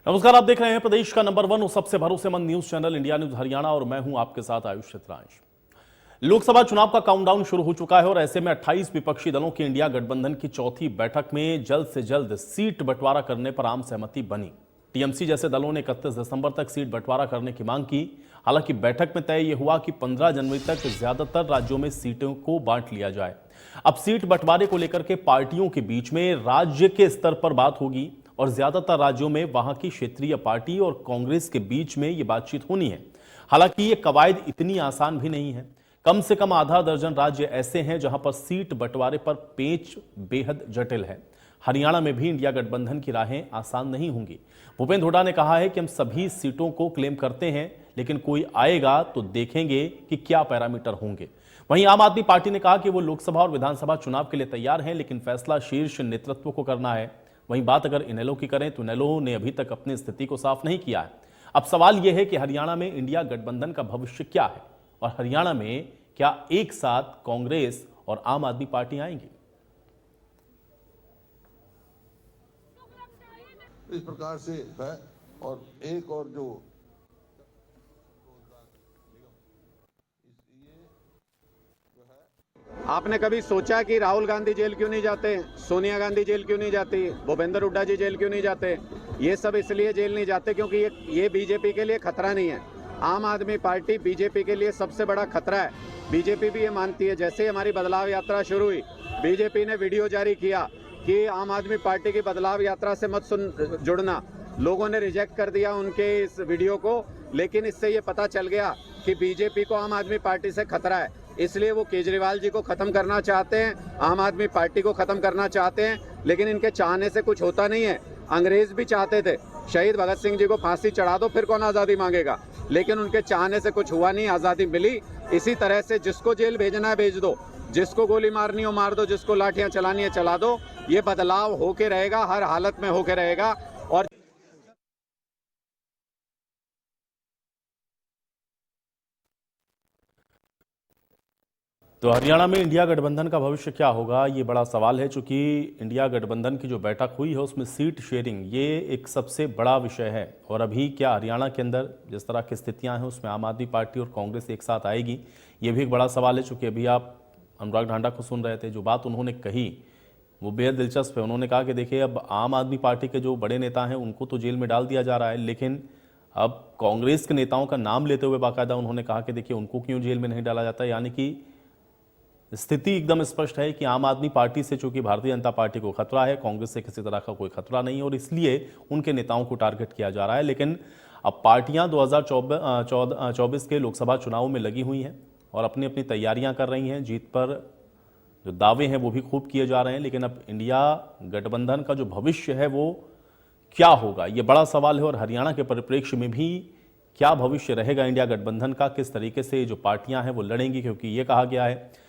नमस्कार, आप देख रहे हैं प्रदेश का नंबर 1 और सबसे भरोसेमंद news channel India news Haryana और मैं हूं आपके साथ आयुष चित्रांश। लोकसभा चुनाव का काउंटडाउन शुरू हो चुका है और ऐसे में 28 विपक्षी दलों की इंडिया गठबंधन की चौथी बैठक में जल्द से जल्द सीट बंटवारा करने पर आम सहमति बनी। टीएमसी जैसे दलों ने 31 दिसंबर तक सीट बंटवारा करने की मांग की। हालांकि बैठक में तय यह हुआ कि 15 जनवरी तक ज्यादातर राज्यों में सीटों को बांट लिया जाए। अब सीट बंटवारे को लेकर के पार्टियों के बीच में राज्य के स्तर पर बात होगी और ज्यादातर राज्यों में वहां की क्षेत्रीय पार्टी और कांग्रेस के बीच में यह बातचीत होनी है। हालांकि ये कवायद इतनी आसान भी नहीं है। कम से कम आधा दर्जन राज्य ऐसे हैं जहां पर सीट बंटवारे पर पेच बेहद जटिल है। हरियाणा में भी इंडिया गठबंधन की राहें आसान नहीं होंगी। भूपेंद्र हुड्डा ने कहा है कि हम सभी सीटों को क्लेम करते हैं, लेकिन कोई आएगा तो देखेंगे कि क्या पैरामीटर होंगे। वहीं आम आदमी पार्टी ने कहा कि वो लोकसभा और विधानसभा चुनाव के लिए तैयार हैं, लेकिन फैसला शीर्ष नेतृत्व को करना है। वहीं बात अगर इनेलो की करें तो इनेलो ने अभी तक अपनी स्थिति को साफ नहीं किया है। अब सवाल यह है कि हरियाणा में इंडिया गठबंधन का भविष्य क्या है और हरियाणा में क्या एक साथ कांग्रेस और आम आदमी पार्टी आएंगी। इस प्रकार से है। और एक और जो आपने कभी सोचा कि राहुल गांधी जेल क्यों नहीं जाते, सोनिया गांधी जेल क्यों नहीं जाती, भूपेंद्र हुड्डा जी जेल क्यों नहीं जाते? ये सब इसलिए जेल नहीं जाते क्योंकि ये बीजेपी के लिए खतरा नहीं है। आम आदमी पार्टी बीजेपी के लिए सबसे बड़ा खतरा है। बीजेपी भी ये मानती है। जैसे ही हमारी बदलाव यात्रा शुरू हुई, बीजेपी ने वीडियो जारी किया कि आम आदमी पार्टी की बदलाव यात्रा से मत जुड़ना। लोगों ने रिजेक्ट कर दिया उनके इस वीडियो को, लेकिन इससे ये पता चल गया कि बीजेपी को आम आदमी पार्टी से खतरा है। इसलिए वो केजरीवाल जी को खत्म करना चाहते हैं, आम आदमी पार्टी को खत्म करना चाहते हैं, लेकिन इनके चाहने से कुछ होता नहीं है। अंग्रेज भी चाहते थे शहीद भगत सिंह जी को फांसी चढ़ा दो, फिर कौन आज़ादी मांगेगा, लेकिन उनके चाहने से कुछ हुआ नहीं, आज़ादी मिली। इसी तरह से जिसको जेल भेजना है भेज दो, जिसको गोली मारनी हो मार दो, जिसको लाठियां चलानी है चला दो। ये बदलाव होके रहेगा, हर हालत में होके रहेगा। और तो हरियाणा में इंडिया गठबंधन का भविष्य क्या होगा, ये बड़ा सवाल है। चूंकि इंडिया गठबंधन की जो बैठक हुई है उसमें सीट शेयरिंग ये एक सबसे बड़ा विषय है। और अभी क्या हरियाणा के अंदर जिस तरह की स्थितियां हैं उसमें आम आदमी पार्टी और कांग्रेस एक साथ आएगी, ये भी एक बड़ा सवाल है। चूंकि अभी आप अनुराग ढांडा को सुन रहे थे, जो बात उन्होंने कही वो बेहद दिलचस्प है। उन्होंने कहा कि देखिए, अब आम आदमी पार्टी के जो बड़े नेता हैं उनको तो जेल में डाल दिया जा रहा है, लेकिन अब कांग्रेस के नेताओं का नाम लेते हुए बाकायदा उन्होंने कहा कि देखिए उनको क्यों जेल में नहीं डाला जाता। यानी कि स्थिति एकदम स्पष्ट है कि आम आदमी पार्टी से चूंकि भारतीय जनता पार्टी को खतरा है, कांग्रेस से किसी तरह का कोई खतरा नहीं है और इसलिए उनके नेताओं को टारगेट किया जा रहा है। लेकिन अब पार्टियां 2024 के लोकसभा चुनाव में लगी हुई हैं और अपनी अपनी तैयारियां कर रही हैं। जीत पर जो दावे हैं वो भी खूब किए जा रहे हैं, लेकिन अब इंडिया गठबंधन का जो भविष्य है वो क्या होगा, ये बड़ा सवाल है। और हरियाणा के परिप्रेक्ष्य में भी क्या भविष्य रहेगा इंडिया गठबंधन का, किस तरीके से जो पार्टियां हैं वो लड़ेंगी, क्योंकि ये कहा गया है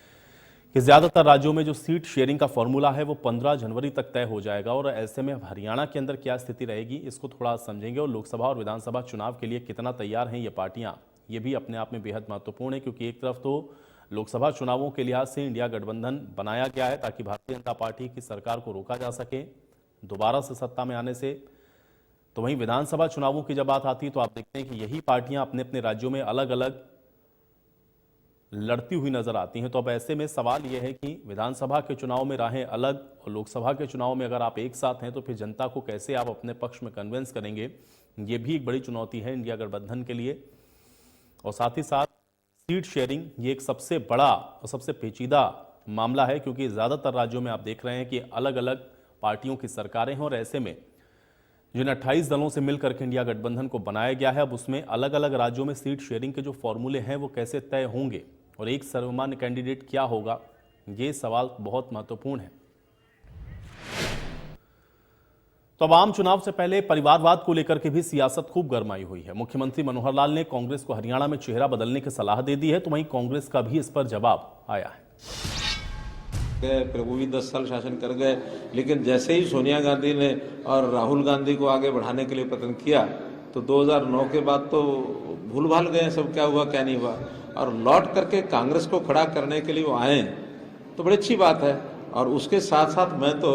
कि ज्यादातर राज्यों में जो सीट शेयरिंग का फॉर्मूला है वो 15 जनवरी तक तय हो जाएगा। और ऐसे में हरियाणा के अंदर क्या स्थिति रहेगी इसको थोड़ा समझेंगे। और लोकसभा और विधानसभा चुनाव के लिए कितना तैयार हैं ये पार्टियां, ये भी अपने आप में बेहद महत्वपूर्ण है। क्योंकि एक तरफ तो लोकसभा चुनावों के लिहाज से इंडिया गठबंधन बनाया गया है ताकि भारतीय जनता पार्टी की सरकार को रोका जा सके दोबारा से सत्ता में आने से। तो वहीं विधानसभा चुनावों की जब बात आती है तो आप देखते हैं कि यही पार्टियां अपने अपने राज्यों में अलग अलग लड़ती हुई नजर आती हैं। तो अब ऐसे में सवाल यह है कि विधानसभा के चुनाव में राहें अलग और लोकसभा के चुनाव में अगर आप एक साथ हैं तो फिर जनता को कैसे आप अपने पक्ष में कन्विंस करेंगे, ये भी एक बड़ी चुनौती है इंडिया गठबंधन के लिए। और साथ ही साथ सीट शेयरिंग ये एक सबसे बड़ा और सबसे पेचीदा मामला है, क्योंकि ज्यादातर राज्यों में आप देख रहे हैं कि अलग अलग पार्टियों की सरकारें हैं और ऐसे में जिन 28 दलों से मिलकर के इंडिया गठबंधन को बनाया गया है, अब उसमें अलग अलग राज्यों में सीट शेयरिंग के जो फॉर्मूले हैं वो कैसे तय होंगे और एक सर्वमान्य कैंडिडेट क्या होगा, ये सवाल बहुत महत्वपूर्ण है। तो अब आम चुनाव से पहले परिवारवाद को लेकर के भी सियासत खूब गरमाई हुई है। मुख्यमंत्री मनोहर लाल ने कांग्रेस को हरियाणा में चेहरा बदलने की सलाह दे दी है, तो वहीं कांग्रेस का भी इस पर जवाब आया है। प्रभु भी 10 साल शासन कर गए, लेकिन जैसे ही सोनिया गांधी ने और राहुल गांधी को आगे बढ़ाने के लिए प्रयत्न किया तो 2009 के बाद तो भूल भाल गए सब, क्या हुआ क्या नहीं हुआ। और लौट करके कांग्रेस को खड़ा करने के लिए वो आए तो बड़ी अच्छी बात है। और उसके साथ साथ मैं तो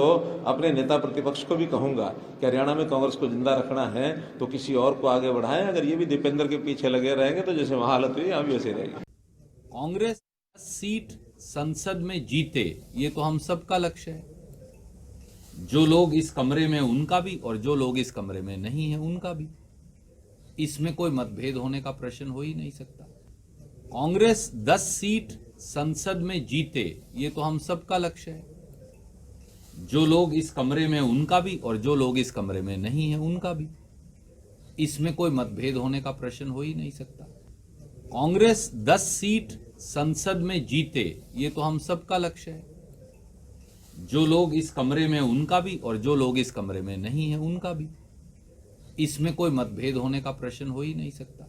अपने नेता प्रतिपक्ष को भी कहूंगा कि हरियाणा में कांग्रेस को जिंदा रखना है तो किसी और को आगे बढ़ाएं। अगर ये भी दीपेंद्र के पीछे लगे रहेंगे तो जैसे वहां हालत हुई यहाँ भी वैसे रहेगी। कांग्रेस 10 सीट संसद में जीते, ये तो हम सबका लक्ष्य है। जो लोग इस कमरे में उनका भी, और जो लोग इस कमरे में नहीं है उनका भी। इसमें कोई मतभेद होने का प्रश्न हो ही नहीं सकता। कांग्रेस 10 सीट संसद में जीते, ये तो हम सबका लक्ष्य है। जो लोग इस कमरे में उनका भी, और जो लोग इस कमरे में नहीं है उनका भी। इसमें कोई मतभेद होने का प्रश्न हो ही नहीं सकता। कांग्रेस 10 सीट संसद में जीते, ये तो हम सबका लक्ष्य है। जो लोग इस कमरे में उनका भी, और जो लोग इस कमरे में नहीं है उनका भी। इसमें कोई मतभेद होने का प्रश्न हो ही नहीं सकता।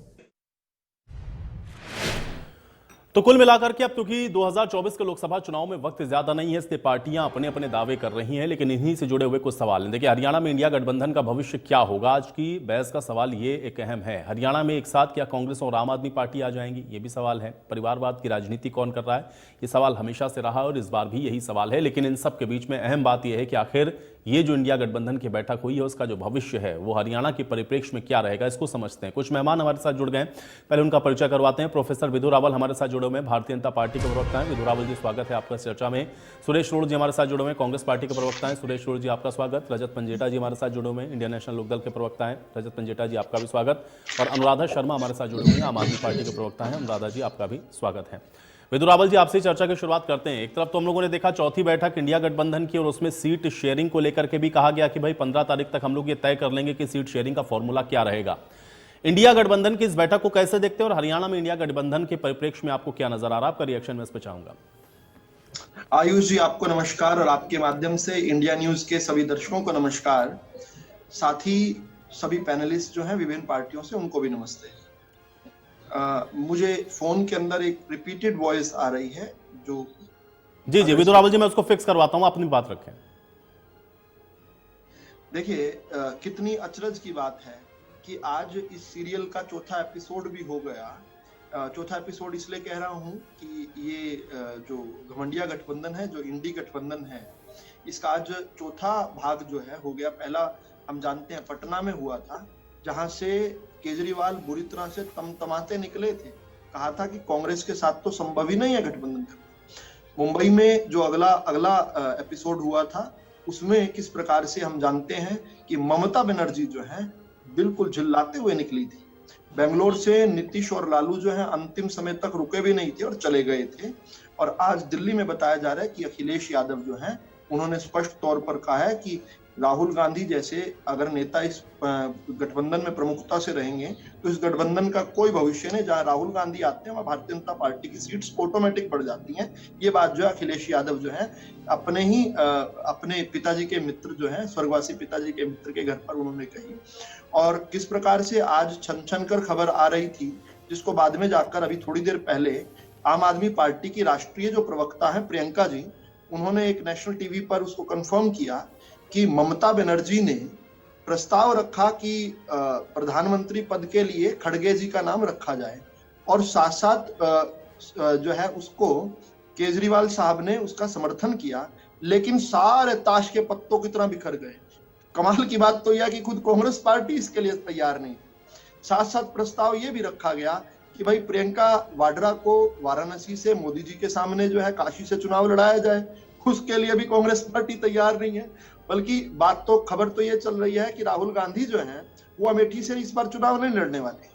तो कुल मिलाकर के अब क्योंकि 2024 के लोकसभा चुनाव में वक्त ज्यादा नहीं है, इसलिए पार्टियां अपने अपने दावे कर रही हैं, लेकिन इन्हीं से जुड़े हुए कुछ सवाल हैं। देखिए, हरियाणा में इंडिया गठबंधन का भविष्य क्या होगा? आज की बहस का सवाल ये एक अहम है। हरियाणा में एक साथ क्या कांग्रेस और आम आदमी पार्टी आ जाएंगी? ये भी सवाल है। परिवारवाद की राजनीति कौन कर रहा है? ये सवाल हमेशा से रहा और इस बार भी यही सवाल है। लेकिन इन सब के बीच में अहम बात यह है कि आखिर ये जो इंडिया गठबंधन की बैठक हुई है उसका जो भविष्य है वो हरियाणा के परिप्रेक्ष्य में क्या रहेगा, इसको समझते हैं। कुछ मेहमान हमारे साथ जुड़ गए हैं, पहले उनका परिचय करवाते हैं। प्रोफेसर विधु रावल हमारे साथ जुड़े हुए हैं, भारतीय जनता पार्टी के प्रवक्ता हैं। विधु रावल जी, स्वागत है आपका चर्चा में। सुरेश रोड जी हमारे साथ जुड़े हुए हैं, कांग्रेस पार्टी के प्रवक्ता हैं। सुरेश रोड जी, आपका स्वागत। रजत पंजेटा जी हमारे साथ जुड़े हुए हैं, इंडियन नेशनल लोकदल के प्रवक्ता हैं। रजत पंजेटा जी, आपका भी स्वागत। और अनुराधा शर्मा हमारे साथ जुड़े हुए हैं, आम आदमी पार्टी के प्रवक्ता हैं। अनुराधा जी, आपका भी स्वागत है। विधु रावल जी, आपसे चर्चा की शुरुआत करते हैं। एक तरफ तो हम लोगों ने देखा चौथी बैठक इंडिया गठबंधन की, और उसमें सीट शेयरिंग को लेकर के भी कहा गया कि भाई 15 तारीख तक हम लोग ये तय कर लेंगे कि सीट शेयरिंग का फॉर्मूला क्या रहेगा। इंडिया गठबंधन की इस बैठक को कैसे देखते हैं, और हरियाणा में इंडिया गठबंधन के परिप्रेक्ष्य में आपको क्या नजर आ रहा है? आपका रिएक्शन मैं इस पर चाहूंगा। आयुष जी, आपको नमस्कार, और आपके माध्यम से इंडिया न्यूज के सभी दर्शकों को नमस्कार। साथ ही सभी पैनलिस्ट जो हैं विभिन्न पार्टियों से, उनको भी नमस्ते। मुझे फोन के अंदर एक रिपीटेड वॉइस आ रही है जो जी विधु रावल जी, मैं उसको फिक्स करवाता हूं, अपनी बात रखें। देखिए, कितनी अचरज की बात है कि आज इस सीरियल का चौथा एपिसोड भी हो गया। चौथा एपिसोड इसलिए कह रहा हूं कि ये जो घमंडिया गठबंधन है, जो इंडी गठबंधन है, इसका आज चौथा भाग जो है हो गया। पहला हम जानते हैं पटना में हुआ था, जहां से केजरीवाल बुरी तरह से तमतमाते निकले थे। कहा था कि कांग्रेस के साथ तो संभव ही नहीं है गठबंधन करना। मुंबई में जो अगला एपिसोड हुआ था, उसमें किस प्रकार से हम जानते हैं कि ममता बनर्जी जो है बिल्कुल झिल्लाते हुए निकली थी। बेंगलोर से नीतीश और लालू जो है अंतिम समय तक रुके भी नहीं थे और चले गए थे। और आज दिल्ली में बताया जा रहा है कि अखिलेश यादव जो है, उन्होंने स्पष्ट तौर पर कहा है कि राहुल गांधी जैसे अगर नेता इस गठबंधन में प्रमुखता से रहेंगे तो इस गठबंधन का कोई भविष्य नहीं। जहां राहुल गांधी आते हैं वहां भारतीय जनता पार्टी की सीट्स ऑटोमेटिक बढ़ जाती हैं। ये बात जो है अखिलेश यादव जो है अपने पिताजी के मित्र जो है, स्वर्गवासी पिताजी के मित्र के घर पर उन्होंने कही। और किस प्रकार से आज छन कर खबर आ रही थी, जिसको बाद में जाकर अभी थोड़ी देर पहले आम आदमी पार्टी की राष्ट्रीय जो प्रवक्ता है प्रियंका जी, उन्होंने एक नेशनल टीवी पर उसको कंफर्म किया कि ममता बनर्जी ने प्रस्ताव रखा कि प्रधानमंत्री पद के लिए खड़गे जी का नाम रखा जाए, और साथ साथ जो है उसको केजरीवाल साहब ने उसका समर्थन किया। लेकिन सारे ताश के पत्तों की तरह बिखर गए। कमाल की बात तो यह कि खुद कांग्रेस पार्टी इसके लिए तैयार नहीं। साथ साथ प्रस्ताव ये भी रखा गया कि भाई प्रियंका वाड्रा को वाराणसी से मोदी जी के सामने जो है काशी से चुनाव लड़ाया जाए। उसके लिए भी कांग्रेस पार्टी तैयार नहीं है। बल्कि खबर तो ये चल रही है कि राहुल गांधी जो है वो अमेठी से इस बार चुनाव नहीं लड़ने वाले।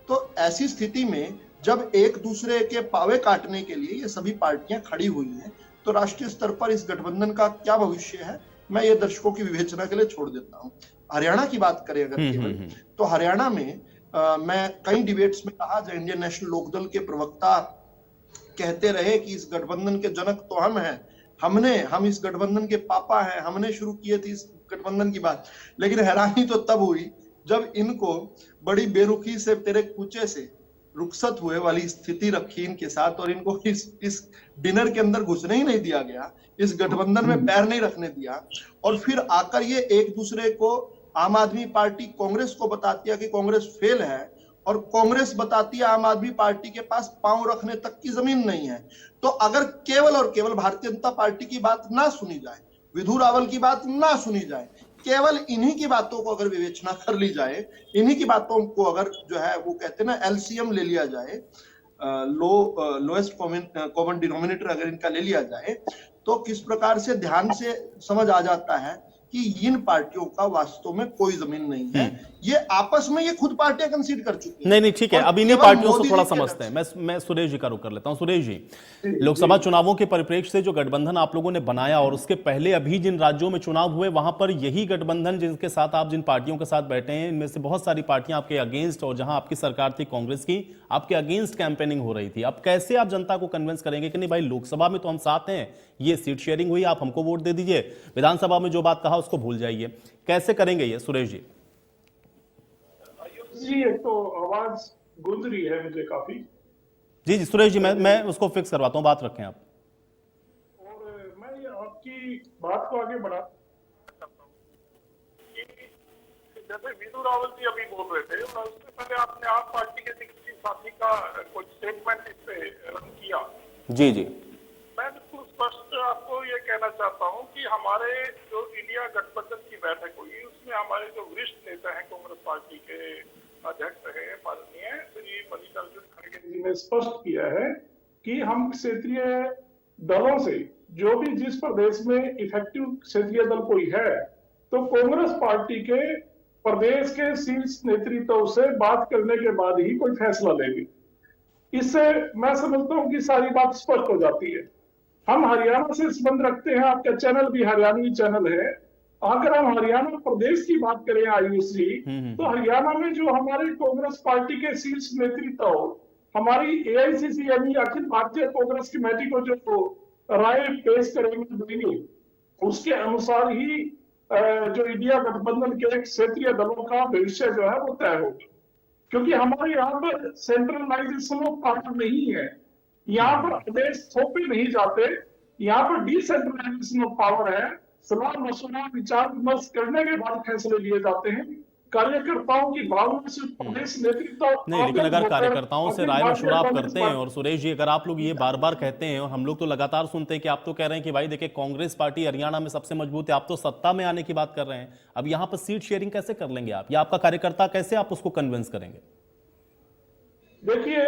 तो ऐसी स्थिति में जब एक दूसरे के पावे काटने के लिए ये सभी पार्टियां खड़ी हुई हैं, तो राष्ट्रीय स्तर पर इस गठबंधन का क्या भविष्य है, मैं ये दर्शकों की विवेचना के लिए छोड़ देता हूँ। हरियाणा की बात करें अगर केवल, तो हरियाणा में मैं कई डिबेट्स में कहा, जो इंडियन नेशनल लोकदल के प्रवक्ता कहते रहे कि इस गठबंधन के जनक तो हम इस गठबंधन के पापा हैं, हमने शुरू किए थे इस गठबंधन की बात। लेकिन हैरानी तो तब हुई जब इनको बड़ी बेरुखी से तेरे कूचे से रुखसत हुए वाली स्थिति रखी इनके साथ, और इनको इस डिनर के अंदर घुसने ही नहीं दिया गया, इस गठबंधन में पैर नहीं रखने दिया। और फिर आकर ये एक दूसरे को, आम आदमी पार्टी कांग्रेस को बताती है कि कांग्रेस फेल है, और कांग्रेस बताती है आम आदमी पार्टी के पास पांव रखने तक की जमीन नहीं है। तो अगर केवल और केवल भारतीय जनता पार्टी की बात ना सुनी जाए, विधु रावल की बात ना सुनी जाए, केवल इन्हीं की बातों को अगर विवेचना कर ली जाए, इन्हीं की बातों को अगर जो है वो कहते हैं ना एलसीएम ले लिया जाए, लोएस्ट कॉमन डिनोमिनेटर अगर इनका ले लिया जाए, तो किस प्रकार से ध्यान से समझ आ जाता है कि इन पार्टियों का वास्तव में कोई जमीन नहीं है। ये आपस में ये खुद पार्टियां कंसीड कर चुकी हैं। नहीं ठीक है, और अब इन्हीं केवल पार्टियों मोदी से थोड़ा जी के समझते हैं। मैं सुरेश जी का रुख कर लेता हूं। सुरेश जी, जी, लोकसभा चुनावों के परिप्रेक्ष्य से जो गठबंधन आप लोगों ने बनाया और उसके पहले अभी जिन राज्यों में चुनाव हुए वहां पर यही गठबंधन जिनके साथ आप जिन पार्टियों के साथ बैठे हैं, इनमें से बहुत सारी पार्टियां आपके अगेंस्ट, और जहां आपकी सरकार थी कांग्रेस की, आपके अगेंस्ट कैंपेनिंग हो रही थी। अब कैसे आप जनता को कन्विंस करेंगे कि नहीं भाई लोकसभा में तो हम साथ हैं, ये सीट शेयरिंग हुई, आप हमको वोट दे दीजिए, विधानसभा में जो बात कहा उसको भूल जाइए, कैसे करेंगे ये सुरेश जी? जी एक तो आवाज गूंज रही है मुझे काफी। जी सुरेश जी, मैं उसको फिक्स करवाता हूं, बात रखें आप। और मैं ये आपकी बात को आगे बढ़ा सकता हूँ कि जैसे विधु रावल जी अभी बोल रहे थे और उससे पहले आपने आप पार्टी के किसी साथी का कोई स्टेटमेंट इस पे रन किया। जी जी, मैं बिल्कुल स्पष्ट आपको ये कहना चाहता हूँ कि हमारे जो इंडिया गठबंधन की बैठक हुई उसमें हमारे जो वरिष्ठ नेता हैं कांग्रेस पार्टी के अध्यक्ष रहे माननीय श्री मल्लिकार्जुन खड़गे जी ने स्पष्ट किया है कि हम क्षेत्रीय दलों से जो भी जिस प्रदेश में इफेक्टिव क्षेत्रीय दल कोई है तो कांग्रेस पार्टी के प्रदेश के शीर्ष नेतृत्व से बात करने के बाद ही कोई फैसला लेंगे। इससे मैं समझता हूँ कि सारी बात स्पष्ट हो जाती है। हम हरियाणा से संबंध रखते हैं, आपका चैनल भी हरियाणवी चैनल है। अगर हम हरियाणा प्रदेश की बात करें आयुषी, तो हरियाणा में जो हमारे कांग्रेस पार्टी के शीर्ष नेतृत्व हमारी एआईसीसी यानी अखिल भारतीय कांग्रेस कमेटी को जो राय पेश करेंगे देंगे, उसके अनुसार ही जो इंडिया गठबंधन के क्षेत्रीय दलों का भविष्य जो है वो तय होगा। क्योंकि हमारे यहाँ पर सेंट्रलाइजेशन ऑफ पावर नहीं है, यहाँ पर प्रदेश थोपे नहीं जाते, यहाँ पर डिसेंट्रलाइजेशन ऑफ पावर है। सलाह मशवरा विचार विमर्श करने के बाद फैसले लिए जाते हैं। कार्यकर्ताओं की भावना से प्रदेश नेतृत्व नहीं, लेकिन अगर कार्यकर्ताओं से राय मशवरा आप करते हैं, और सुरेश जी अगर आप लोग ये बार बार कहते हैं और हम लोग तो लगातार सुनते हैं कि आप तो कह रहे हैं कि भाई देखिए कांग्रेस पार्टी हरियाणा में सबसे मजबूत है, आप तो सत्ता में आने की बात कर रहे हैं, अब यहाँ पर सीट शेयरिंग कैसे कर लेंगे आप, या आपका कार्यकर्ता कैसे आप उसको कन्विंस करेंगे? देखिए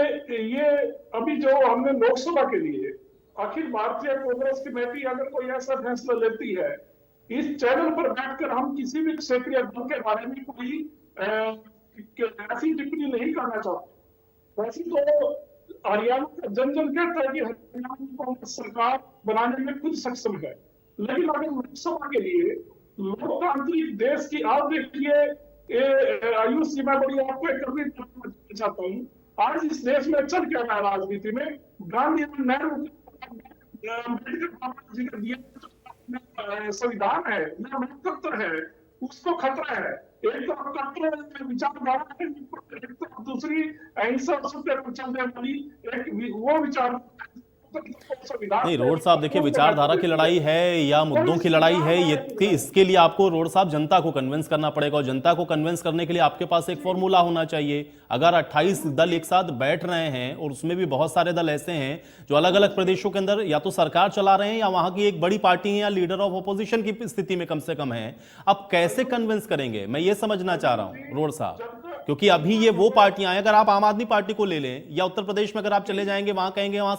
ये अभी जो हमने लोकसभा के लिए अखिल भारतीय कांग्रेस कमेटी अगर कोई ऐसा फैसला लेती है, इस चैनल पर बैठकर हम किसी भी क्षेत्रीय दल के बारे में कोई ऐसी टिप्पणी नहीं करना चाहते। वैसे तो हरियाणा का जन जन कहता है कि हरियाणा में कांग्रेस सरकार बनाने में खुद सक्षम है, लेकिन अगर लोकसभा के लिए लोकतांत्रिक देश की आप देखिए आयुष सीमा बड़ी आपको एक करनी चाहता हूँ, आज इस देश में चल क्या रहा है राजनीति में, गांधी और नेहरू जी का दिया संविधान है या लोकतंत्र है, उसको खतरा है। एक तो कट्टर विचारधारा है, एक तो दूसरी अहिंसा और सत्य पर चलने वाली एक वो विचार। नहीं रोड साहब, देखिए विचारधारा की लड़ाई है या मुद्दों की लड़ाई है, ये इसके लिए आपको रोड साहब जनता को कन्विंस करना पड़ेगा, और जनता को कन्विंस करने के लिए आपके पास एक फॉर्मूला होना चाहिए। अगर 28 दल एक साथ बैठ रहे हैं और उसमें भी बहुत सारे दल ऐसे हैं जो अलग अलग प्रदेशों के अंदर या तो सरकार चला रहे हैं या वहां की एक बड़ी पार्टी है या लीडर ऑफ ऑपोजिशन की स्थिति में कम से कम है, अब कैसे कन्विंस करेंगे, मैं ये समझना चाह रहा हूं रोड साहब। क्योंकि अभी ये वो पार्टियां हैं, अगर आप आम आदमी पार्टी को ले लें या उत्तर प्रदेश में अगर आप चले जाएंगे वहां कहेंगे वहां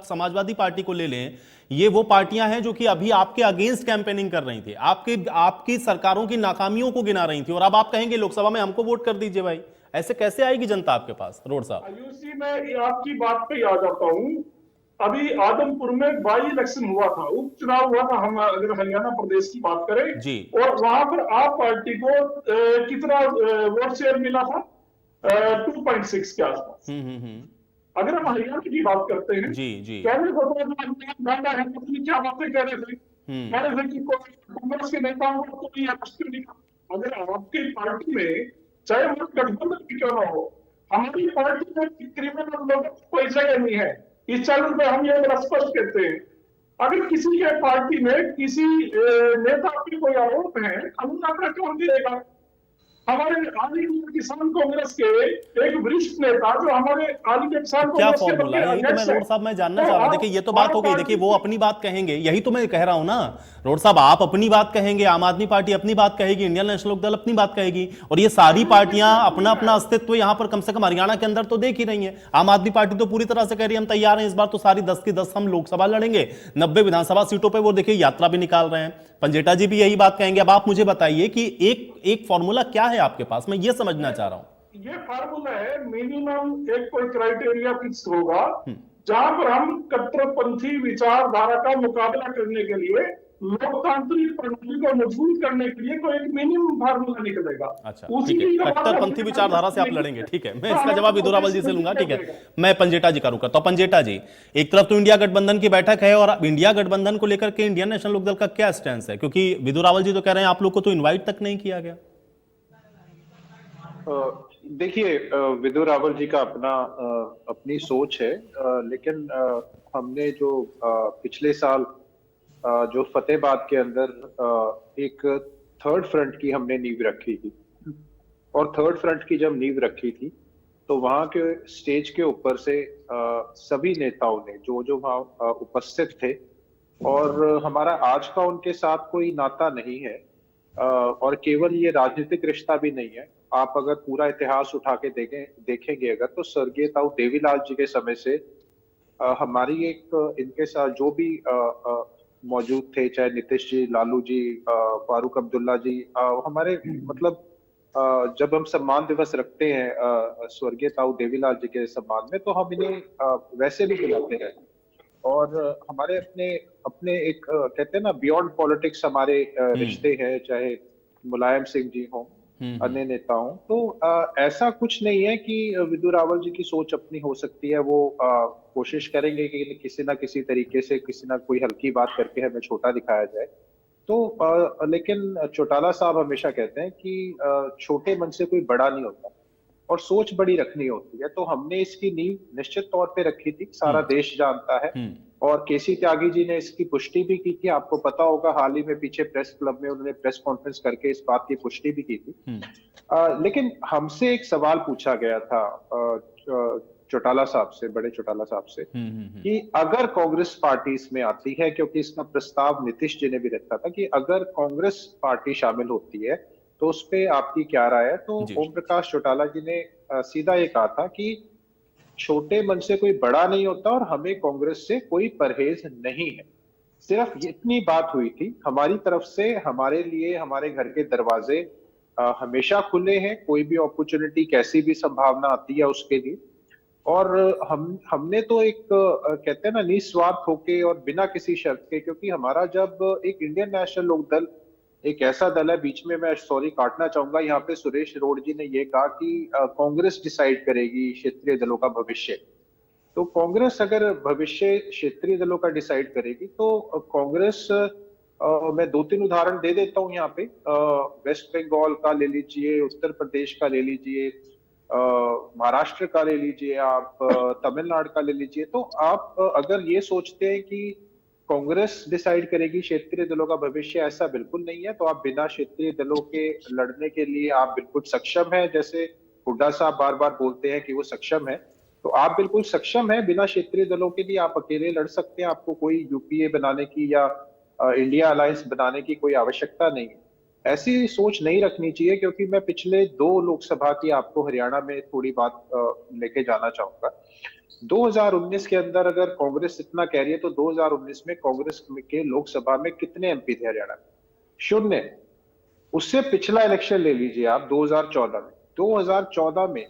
समाजवादी पार्टी को ले लें, ये वो पार्टियां हैं जो कि अभी आपके अगेंस्ट कैंपेनिंग कर रही थी, आपकी सरकारों की नाकामियों को गिना रही थी, और अब आप कहेंगे लोकसभा में हमको वोट कर दीजिए भाई, ऐसे कैसे आएगी जनता आपके पास रोड साहब? आयुष जी मैं आपकी बात पे आ जाता हूँ। अभी आदमपुर में बाई इलेक्शन हुआ था, उपचुनाव हुआ था, हम अगर हरियाणा प्रदेश की बात करें जी, और वहां पर आप पार्टी को कितना वोट शेयर मिला था? 2.6 के आसपास। अगर हम हरियाणा की बात करते हैं जी जी, कहने को तो है अपनी क्या बातें कह रहे थे, कह रहे थे कि कांग्रेस के नेताओं को कोई अरेस्ट नहीं कर। अगर आपकी पार्टी में चाहे वो गठबंधन की क्यों ना हो, हमारी पार्टी में क्रिमिनल लोगों को कोई जगह नहीं है। इस चैनल पे हम ये बड़ा स्पष्ट कहते हैं, अगर किसी के पार्टी में किसी नेता पे कोई आरोप है, कानून आपका क्यों दिएगा? हमारे ऑल इंडिया किसान कांग्रेस के एक वरिष्ठ नेता जो हमारे ऑल इंडिया किसान क्या कांग्रेस के फॉर्मूला है, यही तो मैं रोड साहब मैं जानना चाह रहा हूं। देखिए ये तो बात हो गई, देखिए वो अपनी बात कहेंगे, यही तो मैं कह रहा हूं ना रोड साहब, आप अपनी बात कहेंगे, आम आदमी पार्टी अपनी बात कहेगी, इंडियन नेशनल लोकदल अपनी बात कहेगी, और ये सारी पार्टियां अपना अपना अस्तित्व यहां पर कम से कम हरियाणा के अंदर तो देख ही रही हैं। आम आदमी पार्टी तो पूरी तरह से कह रही है हम तैयार हैं, इस बार तो सारी 10 की 10 हम लोकसभा लड़ेंगे, 90 विधानसभा सीटों पर वो देखिए यात्रा भी निकाल रहे हैं। पंजेटा जी भी यही बात कहेंगे। अब आप मुझे बताइए कि एक फॉर्मूला क्या है आपके पास, मैं ये समझना चाह रहा हूं। ये फार्मूला है, मिनिमम एक कोई क्राइटेरिया फिक्स होगा जहां पर हम कट्टरपंथी विचारधारा का मुकाबला करने के लिए, लोकतांत्रिक प्रणाली को मजबूत करने के लिए कोई एक मिनिमम फार्मूला निकलेगा। अच्छा ठीक है, कट्टरपंथी विचारधारा से आप लड़ेंगे, ठीक है, मैं इसका जवाब विदुर रावल जी से लूंगा। ठीक है, मैं पंजेटा जी का रुका। तो पंजेटा जी, एक तरफ तो इंडिया गठबंधन की बैठक है, और इंडिया गठबंधन को लेकर के इंडियन नेशनल लोकदल का क्या स्टैंड है, क्योंकि विदुर रावल जी तो कह रहे हैं आप लोग को तो इन्वाइट तक नहीं किया गया। देखिए, विदुर रावल जी का अपनी सोच है, लेकिन हमने जो पिछले साल जो फतेहाबाद के अंदर एक थर्ड फ्रंट की हमने नींव रखी थी, और थर्ड फ्रंट की जब नींव रखी थी तो वहां के स्टेज के ऊपर से सभी नेताओं ने जो वहां उपस्थित थे, और हमारा आज का उनके साथ कोई नाता नहीं है, और केवल ये राजनीतिक रिश्ता भी नहीं है। आप अगर पूरा इतिहास उठा के देखेंगे अगर, तो स्वर्गीय ताऊ देवीलाल जी के समय से हमारी एक इनके साथ जो भी मौजूद थे, चाहे नीतीश जी, लालू जी, फारूक अब्दुल्ला जी, हमारे मतलब जब हम सम्मान दिवस रखते हैं स्वर्गीय ताऊ देवीलाल जी के सम्मान में, तो हम इन्हें वैसे भी बुलाते हैं। और हमारे अपने अपने एक कहते हैं ना, बियॉन्ड पॉलिटिक्स हमारे रिश्ते हैं, चाहे मुलायम सिंह जी हों, अन्य नेता हों। तो ऐसा कुछ नहीं है कि विदुर रावल जी की सोच अपनी हो सकती है, वो कोशिश करेंगे कि किसी ना किसी तरीके से किसी ना कोई हल्की बात करके हमें छोटा दिखाया जाए। तो लेकिन चौटाला साहब हमेशा कहते हैं कि छोटे मन से कोई बड़ा नहीं होता, और सोच बड़ी रखनी होती है। तो हमने इसकी नींव निश्चित तौर पे रखी थी, सारा देश जानता है, और केसी त्यागी जी ने इसकी पुष्टि भी की थी। आपको पता होगा, हाल ही में पीछे प्रेस क्लब में उन्होंने प्रेस कॉन्फ्रेंस करके इस बात की पुष्टि भी की थी। लेकिन हमसे एक सवाल पूछा गया था चौटाला साहब से, बड़े चौटाला साहब से, कि अगर कांग्रेस पार्टी इसमें आती है, क्योंकि इसका प्रस्ताव नीतीश जी ने भी रखा था कि अगर कांग्रेस पार्टी शामिल होती है तो उस पे आपकी क्या राय है। तो ओम प्रकाश चौटाला जी ने सीधा ये कहा था कि छोटे मन से कोई बड़ा नहीं होता, और हमें कांग्रेस से कोई परहेज नहीं है। सिर्फ इतनी बात हुई थी। हमारी तरफ से, हमारे लिए हमारे घर के दरवाजे हमेशा खुले हैं, कोई भी अपॉर्चुनिटी, कैसी भी संभावना आती है उसके लिए। और हमने तो एक कहते हैं ना, निस्वार्थ होके और बिना किसी शर्त के, क्योंकि हमारा जब एक इंडियन नेशनल लोकदल एक ऐसा दल है, बीच में मैं सॉरी काटना चाहूंगा, यहाँ पे सुरेश रोड जी ने ये कहा कि कांग्रेस डिसाइड करेगी क्षेत्रीय दलों का भविष्य। तो कांग्रेस अगर भविष्य क्षेत्रीय दलों का डिसाइड करेगी, तो कांग्रेस मैं 2-3 उदाहरण दे देता हूँ यहाँ पे। वेस्ट बंगाल का ले लीजिए, उत्तर प्रदेश का ले लीजिए, महाराष्ट्र का ले लीजिए, आप तमिलनाडु का ले लीजिए। तो आप अगर ये सोचते हैं कि कांग्रेस डिसाइड करेगी क्षेत्रीय दलों का भविष्य, ऐसा बिल्कुल नहीं है। तो आप बिना क्षेत्रीय दलों के लड़ने के लिए आप बिल्कुल सक्षम हैं, जैसे हुड्डा साहब बार बार बोलते हैं कि वो सक्षम है, तो आप बिल्कुल सक्षम हैं। बिना क्षेत्रीय दलों के लिए आप अकेले लड़ सकते हैं, आपको कोई यूपीए बनाने की या इंडिया अलायंस बनाने की कोई आवश्यकता नहीं है। ऐसी सोच नहीं रखनी चाहिए, क्योंकि मैं पिछले 2 लोकसभा की आपको हरियाणा में थोड़ी बात लेके जाना चाहूंगा। 2019 के अंदर अगर कांग्रेस इतना कह रही है, तो 2019 में कांग्रेस के लोकसभा में कितने एमपी थे हरियाणा में? 0। उससे पिछला इलेक्शन ले लीजिए आप, 2014 में। 2014 में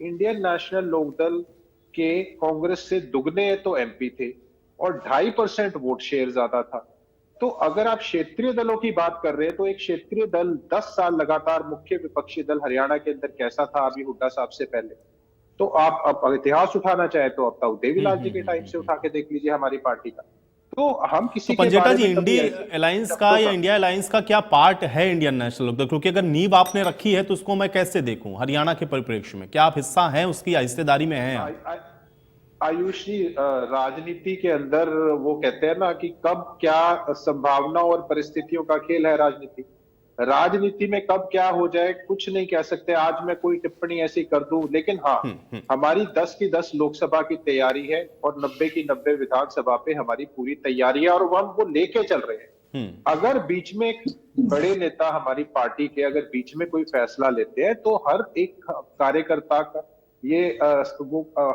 इंडियन नेशनल लोकदल के कांग्रेस से दुगने तो एमपी थे, और 2.5% वोट शेयर ज्यादा था। तो अगर आप क्षेत्रीय दलों की बात कर रहे हैं, तो एक क्षेत्रीय दल 10 साल लगातार मुख्य विपक्षी दल हरियाणा के अंदर कैसा था अभी हुड्डा साहब से पहले, तो आप इतिहास उठाना चाहे तो अब ताऊ देवीलाल जी के टाइम से उठा के देख लीजिए हमारी पार्टी का। तो हम किसी तो पंजेटा जी, इंडिया अलायंस का या इंडिया अलायंस का क्या पार्ट है इंडियन नेशनल लोकदल? क्योंकि अगर नींव आपने रखी है तो उसको मैं कैसे देखूं हरियाणा के परिप्रेक्ष्य में? क्या आप हिस्सा हैं उसकी, हिस्सेदारी में हैं? आयुष जी, राजनीति के अंदर वो कहते हैं ना कि कब क्या संभावना और परिस्थितियों का खेल है राजनीति। राजनीति में कब क्या हो जाए कुछ नहीं कह सकते। आज मैं कोई टिप्पणी ऐसी कर दूं, लेकिन हाँ, हमारी 10 की 10 लोकसभा की तैयारी है और 90 की 90 विधानसभा पे हमारी पूरी तैयारी है और हम वो लेके चल रहे हैं। अगर बीच में एक बड़े नेता हमारी पार्टी के अगर बीच में कोई फैसला लेते हैं तो हर एक कार्यकर्ता का ये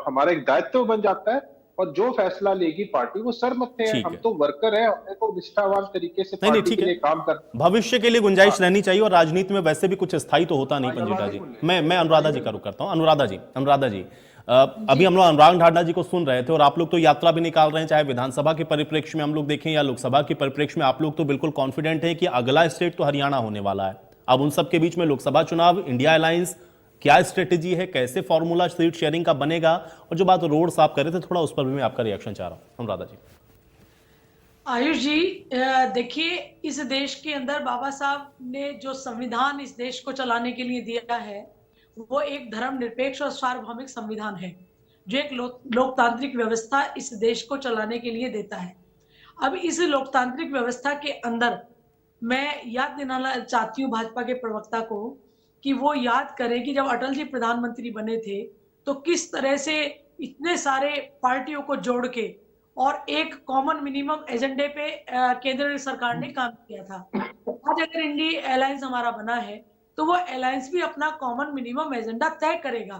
हमारा एक दायित्व बन जाता है और जो फैसला लेगी पार्टी वो सरमत्थे है। हम तो वर्कर हैं, हमने तो निष्ठावान तरीके से पार्टी के लिए काम कर। भविष्य के लिए गुंजाइश रहनी चाहिए और राजनीति में वैसे भी कुछ स्थायी तो होता नहीं। पंजिका जी, मैं अनुराधा जी का रुख करता हूं। अनुराधा जी, अभी हम लोग अनुराग ठाडा जी को सुन रहे थे और आप लोग तो यात्रा भी निकाल रहे हैं, चाहे विधानसभा के परिप्रेक्ष्य में हम लोग देखें या लोकसभा के परिप्रेक्ष्य में। आप लोग तो बिल्कुल कॉन्फिडेंट है कि अगला स्टेट तो हरियाणा होने वाला है। अब उन सब के बीच में लोकसभा चुनाव, इंडिया अलायंस, क्या स्ट्रेटेजी है, कैसे फॉर्मूला सीट शेयरिंग का बनेगा, और जो बात रोड साफ कर रहे थे थोड़ा उस पर भी मैं आपका रिएक्शन चाह रहा हूं। अनुराधा जी। आयुष जी, देखिए, इस देश के अंदर बाबा साहब ने जो संविधान इस देश को चलाने के लिए दिया है वो एक धर्मनिरपेक्ष और सार्वभौमिक संविधान है जो एक लोकतांत्रिक व्यवस्था इस देश को चलाने के लिए देता है। अब इस लोकतांत्रिक व्यवस्था के अंदर मैं याद दिलाना चाहती हूँ भाजपा के प्रवक्ता को कि वो याद करें कि जब अटल जी प्रधानमंत्री बने थे तो किस तरह से इतने सारे पार्टियों को जोड़ के और एक कॉमन मिनिमम एजेंडे पे केंद्र सरकार ने काम किया था। आज अगर इंडिया अलायंस हमारा बना है तो वो अलायंस भी अपना कॉमन मिनिमम एजेंडा तय करेगा।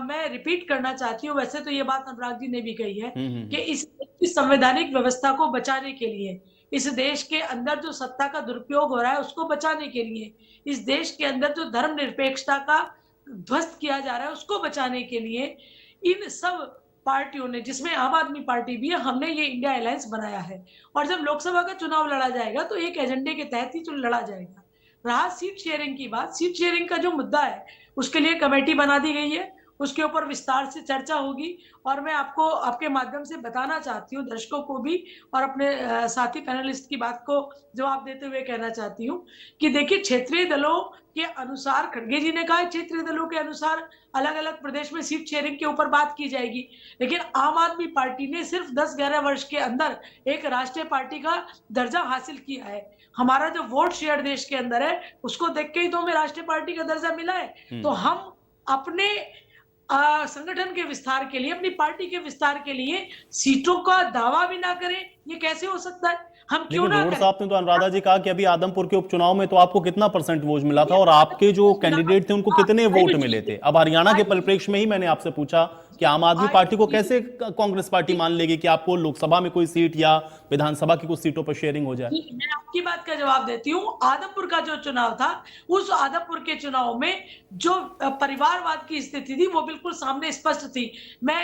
मैं रिपीट करना चाहती हूँ, वैसे तो ये बात अनुराग जी ने भी कही है कि इस संवैधानिक व्यवस्था को बचाने के लिए, इस देश के अंदर जो सत्ता का दुरुपयोग हो रहा है उसको बचाने के लिए, इस देश के अंदर जो धर्मनिरपेक्षता का ध्वस्त किया जा रहा है उसको बचाने के लिए इन सब पार्टियों ने, जिसमें आम आदमी पार्टी भी है, हमने ये इंडिया अलायंस बनाया है। और जब लोकसभा का चुनाव लड़ा जाएगा तो एक एजेंडे के तहत ही लड़ा जाएगा। रहा सीट शेयरिंग की बात, सीट शेयरिंग का जो मुद्दा है उसके लिए कमेटी बना दी गई है, उसके ऊपर विस्तार से चर्चा होगी। और मैं आपको आपके माध्यम से बताना चाहती हूँ, दर्शकों को भी और अपने साथी पैनलिस्ट की बात को जवाब देते हुए कहना चाहती हूँ कि देखिए, क्षेत्रीय दलों के अनुसार, खड़गे जी ने कहा क्षेत्रीय दलों के अनुसार अलग अलग प्रदेश में सीट शेयरिंग के ऊपर बात की जाएगी, लेकिन आम आदमी पार्टी ने सिर्फ 10-11 वर्ष के अंदर एक राष्ट्रीय पार्टी का दर्जा हासिल किया है। हमारा जो वोट शेयर देश के अंदर है उसको देख के ही तो हमें राष्ट्रीय पार्टी का दर्जा मिला है। तो हम अपने संगठन के विस्तार के लिए, अपनी पार्टी के विस्तार के लिए सीटों का दावा भी ना करें, ये कैसे हो सकता है? हम क्यों ना करें? साहब ने तो अनुराधा जी कहा कि अभी आदमपुर के उपचुनाव में तो आपको कितना % वोट मिला था और आपके जो कैंडिडेट थे उनको कितने वोट मिले थे। अब हरियाणा के परिप्रेक्ष्य में ही मैंने आपसे पूछा कि आम आदमी पार्टी को कैसे कांग्रेस पार्टी मान लेगी कि आपको लोकसभा में कोई सीट या विधानसभा की कुछ सीटों पर शेयरिंग हो जाए। मैं आपकी बात का जवाब देती हूँ। आदमपुर का जो चुनाव था, उस आदमपुर के चुनाव में जो परिवारवाद की स्थिति थी वो बिल्कुल सामने स्पष्ट थी। मैं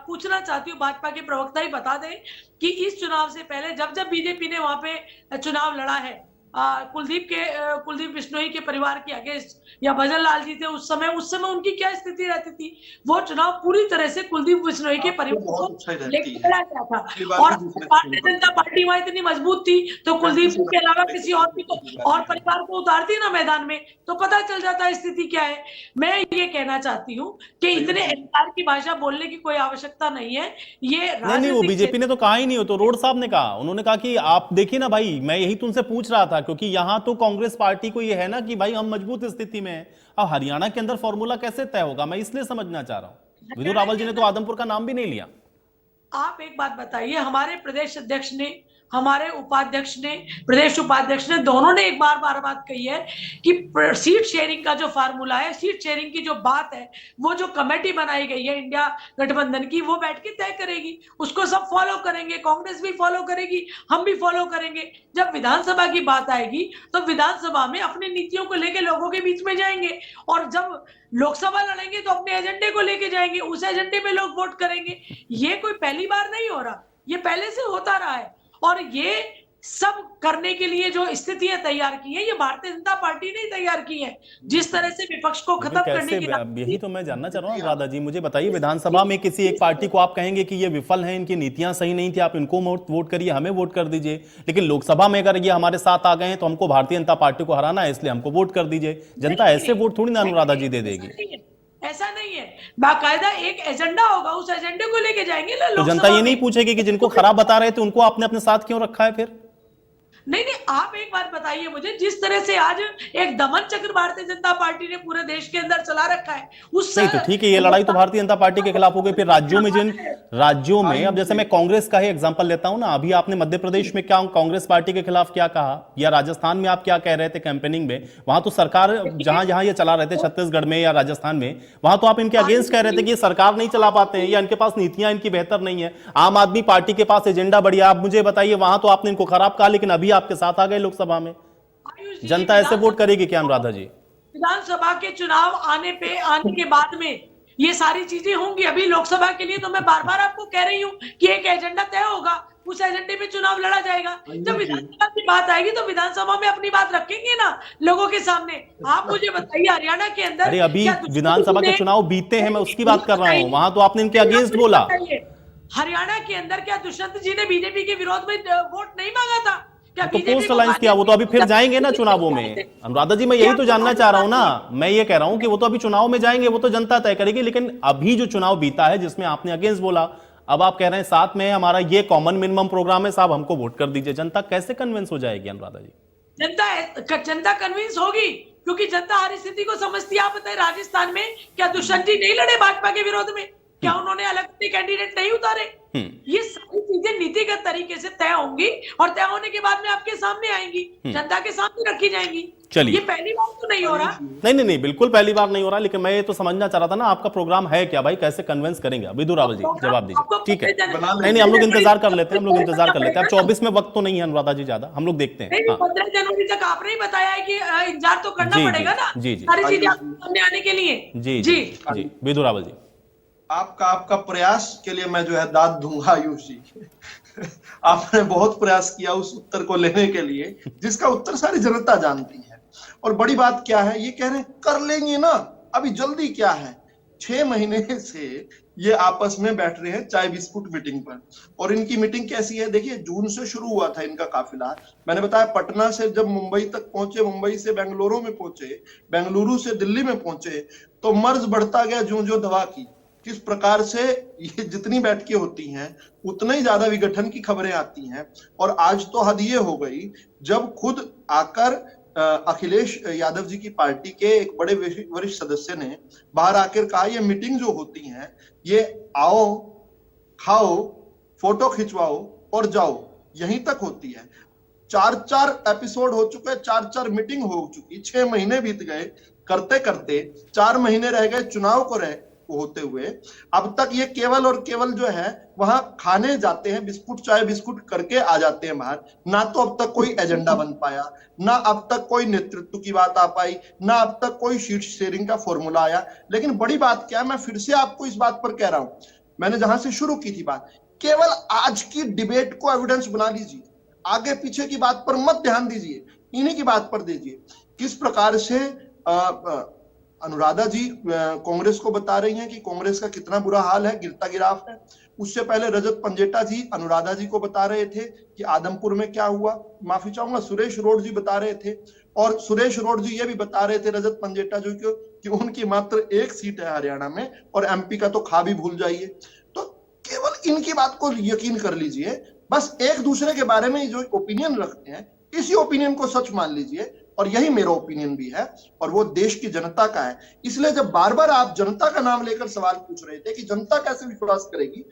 पूछना चाहती हूँ, भाजपा के प्रवक्ता ही बता दें कि इस चुनाव से पहले जब बीजेपी ने वहां पे चुनाव लड़ा है, कुलदीप बिश्नोई के परिवार के अगेंस्ट या भजन लाल जी थे उस समय उनकी क्या स्थिति रहती थी? वो चुनाव पूरी तरह से कुलदीप बिश्नोई के परिवार को लेकर लड़ा गया था और भारतीय जनता पार्टी वहां इतनी मजबूत थी तो कुलदीप के अलावा किसी और भी और परिवार को उतारती ना मैदान में तो पता चल जाता स्थिति क्या है। मैं ये कहना चाहती हूँ कि इतने अहंकार की भाषा बोलने की कोई आवश्यकता नहीं है। ये नहीं, वो बीजेपी ने तो कहा ही नहीं हो, तो रोड साहब ने कहा, उन्होंने कहा कि आप देखिए ना भाई, मैं यही तुमसे पूछ रहा था क्योंकि यहां तो कांग्रेस पार्टी को यह है ना कि भाई हम मजबूत स्थिति में हैं। अब हरियाणा के अंदर फॉर्मूला कैसे तय होगा, मैं इसलिए समझना चाह रहा हूं। विदुर रावल जी ने तो आदमपुर का नाम भी नहीं लिया। आप एक बात बताइए, हमारे प्रदेश अध्यक्ष ने, हमारे उपाध्यक्ष ने, प्रदेश उपाध्यक्ष ने, दोनों ने एक बार बात कही है कि सीट शेयरिंग का जो फार्मूला है, सीट शेयरिंग की जो बात है, वो जो कमेटी बनाई गई है इंडिया गठबंधन की, वो बैठ के तय करेगी। उसको सब फॉलो करेंगे, कांग्रेस भी फॉलो करेगी, हम भी फॉलो करेंगे। जब विधानसभा की बात आएगी तो विधानसभा में अपनी नीतियों को लेकर लोगों के बीच में जाएंगे और जब लोकसभा लड़ेंगे तो अपने एजेंडे को लेके जाएंगे, उस एजेंडे पे लोग वोट करेंगे। ये कोई पहली बार नहीं हो रहा, ये पहले से होता रहा है और ये सब करने के लिए जो स्थितियां तैयार की है, ये भारतीय जनता पार्टी ने तैयार की है। जिस तरह से विपक्ष को खत्म करने की, यही तो मैं जानना चाह रहा हूँ। राधा जी, मुझे बताइए, विधानसभा में किसी एक पार्टी को आप कहेंगे कि ये विफल है, इनकी नीतियां सही नहीं थी, आप इनको वोट करिए, हमें वोट कर दीजिए, लेकिन लोकसभा में अगर ये हमारे साथ आ गए हैं तो हमको भारतीय जनता पार्टी को हराना है, इसलिए हमको वोट कर दीजिए। जनता ऐसे वोट थोड़ी ना अनुराधा जी दे देगी। ऐसा नहीं है, बाकायदा एक एजेंडा होगा, उस एजेंडे को लेके जाएंगे ना। तो जनता ये नहीं पूछेगी कि जिनको खराब बता रहे थे उनको आपने अपने साथ क्यों रखा है फिर? नहीं नहीं, आप एक बात बताइए मुझे, जिस तरह से आज एक दमन चक्र भारतीय जनता पार्टी ने पूरे देश के अंदर चला रखा है, उस नहीं तो ठीक है, ये लड़ाई तो भारतीय जनता पार्टी के खिलाफ हो गई। फिर राज्यों में अब जैसे मैं कांग्रेस का ही एग्जांपल लेता हूं ना, अभी आपने मध्य प्रदेश में क्या कांग्रेस पार्टी के खिलाफ क्या कहा, या राजस्थान में आप क्या कह रहे थे कैंपेनिंग में, वहां तो सरकार जहां जहां ये चला रहे थे छत्तीसगढ़ में या राजस्थान में, वहां तो आप इनके अगेंस्ट कह रहे थे कि ये सरकार नहीं चला पाते हैं या इनके पास नीतियां इनकी बेहतर नहीं है, आम आदमी पार्टी के पास एजेंडा बढ़िया। आप मुझे बताइए, वहां तो आपने इनको खराब कहा, लेकिन अभी आपके साथ आ गए लोकसभा में। जनता ऐसे वोट करेगी क्या अनुराधा जी? विधानसभा के चुनाव आने के बाद में ये सारी चीजें होंगी। अभी लोकसभा के लिए तो मैं बार बार आपको कह रही हूँ कि एक एजेंडा तय होगा, उस एजेंडे पे चुनाव लड़ा जाएगा। जब विधानसभा की बात आएगी तो विधानसभा में अपनी बात रखेंगे ना लोगों के सामने। आप मुझे बताइए, हरियाणा के अंदर, अरे अभी विधानसभा के चुनाव बीते हैं, मैं उसकी बात कर रहा हूँ, वहां तो आपने इनके अगेंस्ट बोला। हरियाणा के अंदर क्या दुष्यंत जी ने बीजेपी के विरोध में वोट नहीं मांगा था? तो पोस्ट अलायंस किया, वो तो अभी फिर जाएंगे ना चुनावों में। अनुराधा जी, मैं यही तो जानना चाह रहा हूं ना, मैं ये कह रहा हूं कि वो तो अभी चुनाव में जाएंगे, वो तो जनता तय करेगी। लेकिन अभी जो चुनाव बीता है जिसमें आपने अगेंस्ट बोला, अब आप कह रहे हैं साथ में हमारा ये कॉमन मिनिमम प्रोग्राम है, साहब हमको वोट कर दीजिए। जनता कैसे कन्विंस हो जाएगी अनुराधा जी? जनता कन्विंस होगी, क्योंकि जनता हर स्थिति को समझती है। आप बताइए, राजस्थान में क्या दुष्यंत जी नहीं लड़े भाजपा के विरोध में? क्या उन्होंने अलग से कैंडिडेट नहीं उतारे? ये सारी चीजें नीतिगत तरीके से तय होंगी और तय होने के बाद में आपके सामने आएंगी, जनता के सामने रखी जाएंगी। चलिए, ये पहली बार तो नहीं हो रहा। नहीं, बिल्कुल पहली बार नहीं हो रहा, लेकिन मैं ये तो समझना चाह रहा था ना, आपका प्रोग्राम है क्या भाई, कैसे कन्विंस करेंगे? विदुर रावल जी जवाब दीजिए। ठीक है, नहीं, हम लोग इंतजार कर लेते हैं, अब 24 में वक्त तो नहीं है अनुराधा जी ज्यादा, हम लोग देखते हैं। 15 जनवरी तक आपने ही बताया है कि इंतजार तो करना पड़ेगा ना सारी चीजें सामने आने के लिए। जी विदुर रावल जी, आपका प्रयास के लिए मैं जो है दाद दूंगा आयुष जी। आपने बहुत प्रयास किया उस उत्तर को लेने के लिए जिसका उत्तर सारी जनता जानती है। और बड़ी बात क्या है, ये कह रहे हैं कर लेंगे ना, अभी जल्दी क्या है। 6 महीने से ये आपस में बैठ रहे हैं चाय बिस्कुट मीटिंग पर। और इनकी मीटिंग कैसी है, देखिए, जून से शुरू हुआ था इनका काफिला। मैंने बताया, पटना से जब मुंबई तक पहुंचे, मुंबई से बेंगलुरु में पहुंचे, बेंगलुरु से दिल्ली में पहुंचे, तो मर्ज बढ़ता गया जो दवा की। किस प्रकार से ये जितनी बैठकें होती हैं उतना ही ज्यादा विघटन की खबरें आती हैं। और आज तो हद ये हो गई जब खुद आकर अखिलेश यादव जी की पार्टी के एक बड़े वरिष्ठ सदस्य ने बाहर आकर कहा, ये मीटिंग जो होती हैं ये आओ, खाओ, फोटो खिंचवाओ और जाओ, यहीं तक होती है। 4 एपिसोड हो चुके, 4 मीटिंग हो चुकी, 6 महीने बीत गए, करते करते 4 महीने रह गए चुनाव को होते हुए। अब तक ये केवल और केवल जो है वहां खाने जाते हैं, बिस्कुट चाय बिस्कुट करके आ जाते हैं बाहर। ना तो अब तक कोई एजेंडा बन पाया, ना अब तक कोई नेतृत्व की बात आ पाई, ना अब तक कोई सीट शेयरिंग का फॉर्मूला आया। लेकिन बड़ी बात क्या है, मैं फिर से आपको इस बात पर कह रहा हूं, मैंने जहां से शुरू की थी बात, केवल आज की डिबेट को एविडेंस बना लीजिए, आगे पीछे की बात पर मत ध्यान दीजिए, इन्हीं की बात पर दीजिए। किस प्रकार से अनुराधा जी कांग्रेस को बता रही हैं कि कांग्रेस का कितना बुरा हाल है, गिरता गिराफ है। उससे पहले रजत पंजेटा जी अनुराधा जी को बता रहे थे कि आदमपुर में क्या हुआ। माफी चाहूंगा, सुरेश रोड जी बता रहे थे, और सुरेश रोड जी ये भी बता रहे थे रजत पंजेटा जी को कि उनकी मात्र 1 सीट है हरियाणा में और एमपी का तो खा भी भूल जाइए। तो केवल इनकी बात को यकीन कर लीजिए, बस एक दूसरे के बारे में जो ओपिनियन रखते हैं इसी ओपिनियन को सच मान लीजिए। और यही मेरा ओपिनियन भी है और वो देश की जनता का है। इसलिए जब बार बार आप जनता का नाम लेकर सवाल पूछ रहे थे कि जनता कैसे विश्वास करेगी,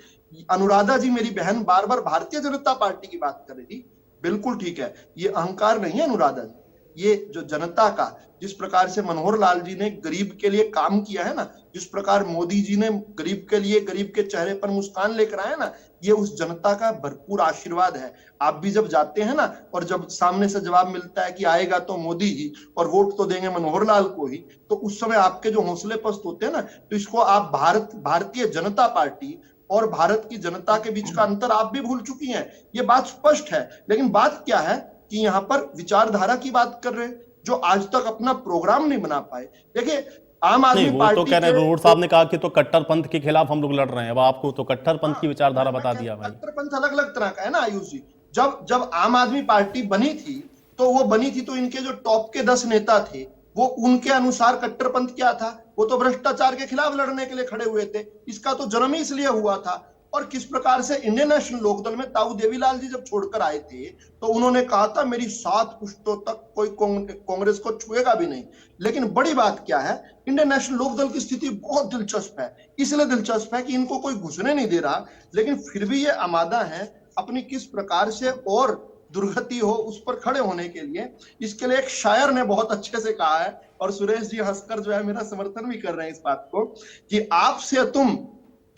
अनुराधा जी मेरी बहन बार बार भारतीय जनता पार्टी की बात कर रही थी। बिल्कुल ठीक है, ये अहंकार नहीं है अनुराधा जी, ये जो जनता का, जिस प्रकार से मनोहर लाल जी ने गरीब के लिए काम किया है ना, जिस प्रकार मोदी जी ने गरीब के लिए, गरीब के चेहरे पर मुस्कान लेकर आए ना, ये उस जनता का भरपूर आशीर्वाद है। आप भी जब जाते हैं ना और जब सामने से जवाब मिलता है कि आएगा तो मोदी जी और वोट तो देंगे मनोहर लाल को ही, तो उस समय आपके जो हौसले पस्त होते हैं ना, तो इसको आप भारतीय जनता पार्टी और भारत की जनता के बीच का अंतर आप भी भूल चुकी हैं, ये बात स्पष्ट है। लेकिन बात क्या है कि यहाँ पर विचारधारा की बात कर रहे हैं जो आज तक अपना प्रोग्राम नहीं बना पाए। देखिए, आम आदमी पार्टी तो कह रहे हैं, रोड साहब ने कहा कि तो कट्टरपंथ के खिलाफ हम लोग लड़ रहे हैं, अब आपको तो कट्टरपंथ की विचारधारा बता दिया भाई। कट्टरपंथ अलग अलग तरह का है ना आयुष जी। जब आम आदमी पार्टी बनी थी तो इनके जो टॉप के 10 नेता थे वो उनके अनुसार कट्टरपंथ क्या था, वो तो भ्रष्टाचार के खिलाफ लड़ने के लिए खड़े हुए थे। इसका तो जन्म ही इसलिए हुआ था। और किस प्रकार से इंडियन नेशनल लोकदल में ताऊ देवीलाल जी जब छोड़कर आए थे तो उन्होंने कहा था मेरी 7 पुश्तों तक कोई कांग्रेस को छुएगा भी नहीं। लेकिन बड़ी बात क्या है, इंडियन नेशनल लोकदल की स्थिति बहुत दिलचस्प है। इसलिए दिलचस्प है कि इनको कोई घुसने नहीं दे रहा, लेकिन फिर भी ये आमादा है अपनी किस प्रकार से और दुर्गति हो उस पर खड़े होने के लिए। इसके लिए एक शायर ने बहुत अच्छे से कहा है, और सुरेश जी हंसकर जो है मेरा समर्थन भी कर रहे हैं इस बात को, कि आपसे